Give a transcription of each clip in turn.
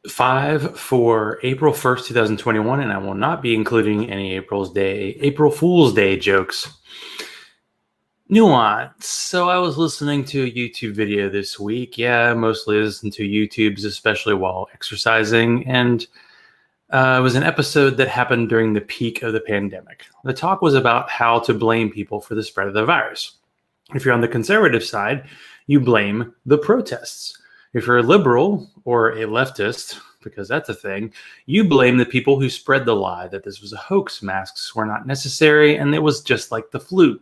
5 for April 1st, 2021, and I will not be including any April Fool's Day jokes. Nuance. So I was listening to a YouTube video this week. Yeah, I mostly listen to YouTubes, especially while exercising, and it was an episode that happened during the peak of the pandemic. The talk was about how to blame people for the spread of the virus. If you're on the conservative side, you blame the protests. If you're a liberal or a leftist, because that's a thing, you blame the people who spread the lie that this was a hoax, masks were not necessary, and it was just like the flu.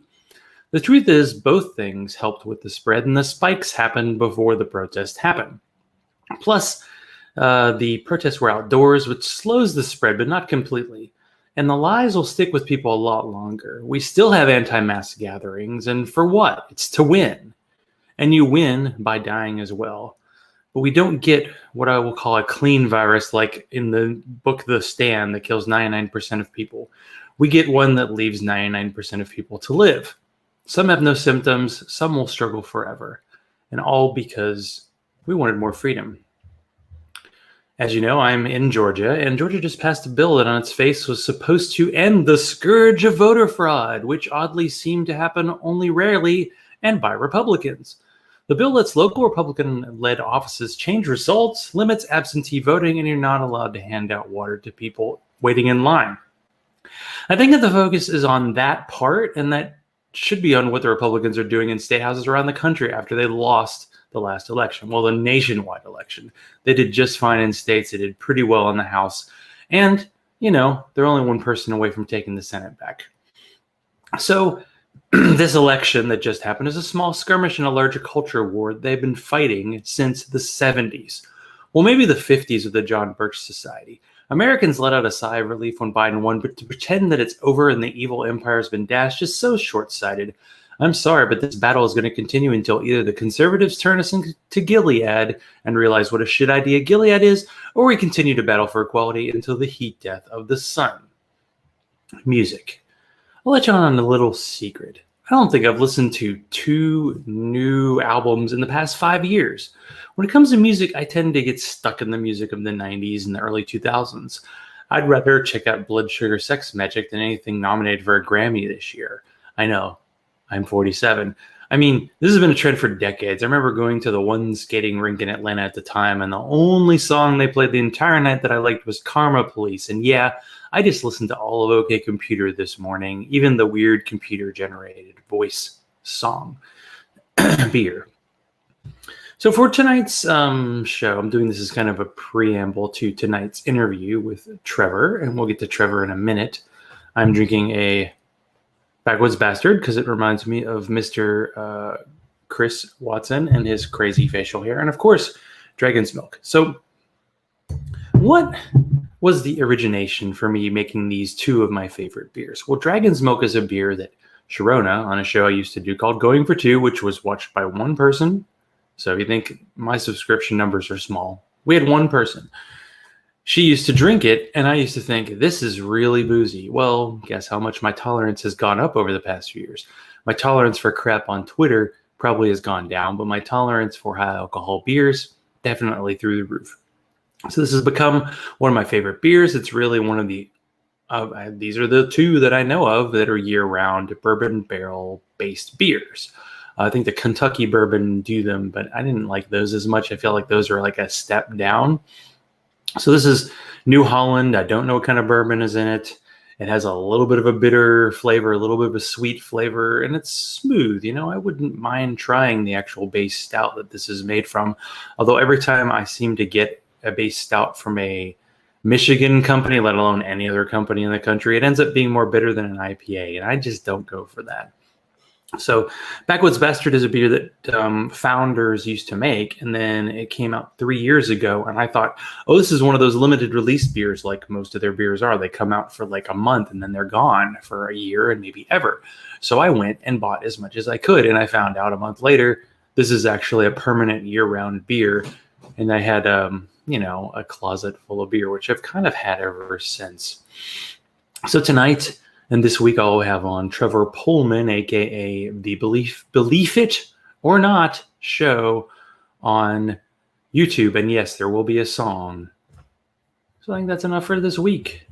The truth is, both things helped with the spread, and the spikes happened before the protests happened. Plus, the protests were outdoors, which slows the spread, but not completely. And the lies will stick with people a lot longer. We still have anti-mask gatherings, and for what? It's to win. And you win by dying as well. But we don't get what I will call a clean virus like in the book The Stand that kills 99% of people. We get one that leaves 99% of people to live. Some have no symptoms, some will struggle forever. And all because we wanted more freedom. As you know, I'm in Georgia, and Georgia just passed a bill that on its face was supposed to end the scourge of voter fraud, which oddly seemed to happen only rarely and by Republicans. The bill lets local Republican-led offices change results, limits absentee voting, and you're not allowed to hand out water to people waiting in line. I think that the focus is on that part, and that should be on what the Republicans are doing in state houses around the country after they lost the last election. Well, the nationwide election. They did just fine in states. They did pretty well in the House. And, you know, they're only one person away from taking the Senate back. So this election that just happened is a small skirmish in a larger culture war they've been fighting since the 70s. Well, maybe the 50s with the John Birch Society. Americans let out a sigh of relief when Biden won, but to pretend that it's over and the evil empire has been dashed is so short-sighted. I'm sorry, but this battle is going to continue until either the conservatives turn us into Gilead and realize what a shit idea Gilead is, or we continue to battle for equality until the heat death of the sun. Music. I'll let you on a little secret. I don't think I've listened to 2 new albums in the past 5 years. When it comes to music, I tend to get stuck in the music of the 90s and the early 2000s. I'd rather check out Blood Sugar Sex Magic than anything nominated for a Grammy this year. I know. I'm 47. I mean, this has been a trend for decades. I remember going to the one skating rink in Atlanta at the time, and the only song they played the entire night that I liked was Karma Police. And yeah, I just listened to all of OK Computer this morning, even the weird computer-generated voice song. Beer. So for tonight's show, I'm doing this as kind of a preamble to tonight's interview with Trevor, and we'll get to Trevor in a minute. I'm drinking a Backwoods Bastard because it reminds me of Mr. Chris Watson and his crazy facial hair, and of course, Dragon's Milk. So what was the origination for me making these 2 of my favorite beers? Well, Dragon's Milk is a beer that Sharona, on a show I used to do called Going for Two, which was watched by one person. So if you think my subscription numbers are small, we had one person. She used to drink it, and I used to think, this is really boozy. Well, guess how much my tolerance has gone up over the past few years. My tolerance for crap on Twitter probably has gone down, but my tolerance for high alcohol beers definitely through the roof. So this has become one of my favorite beers. It's really one of the, these are the 2 that I know of that are year-round bourbon barrel-based beers. I think the Kentucky bourbon do them, but I didn't like those as much. I feel like those are like a step down. So this is New Holland. I don't know what kind of bourbon is in it. It has a little bit of a bitter flavor, a little bit of a sweet flavor, and it's smooth. You know, I wouldn't mind trying the actual base stout that this is made from. Although every time I seem to get a base stout from a Michigan company, let alone any other company in the country, it ends up being more bitter than an IPA, and I just don't go for that. So Backwoods Bastard is a beer that founders used to make, and then it came out 3 years ago, and I thought, oh, this is one of those limited release beers like most of their beers are. They come out for like a month, and then they're gone for a year and maybe ever. So I went and bought as much as I could, and I found out a month later, this is actually a permanent year-round beer, and I had, you know, a closet full of beer, which I've kind of had ever since. So tonight and this week I'll have on Trevor Pullman, a.k.a. the Believe It or Not show on YouTube. And yes, there will be a song So I think that's enough for this week.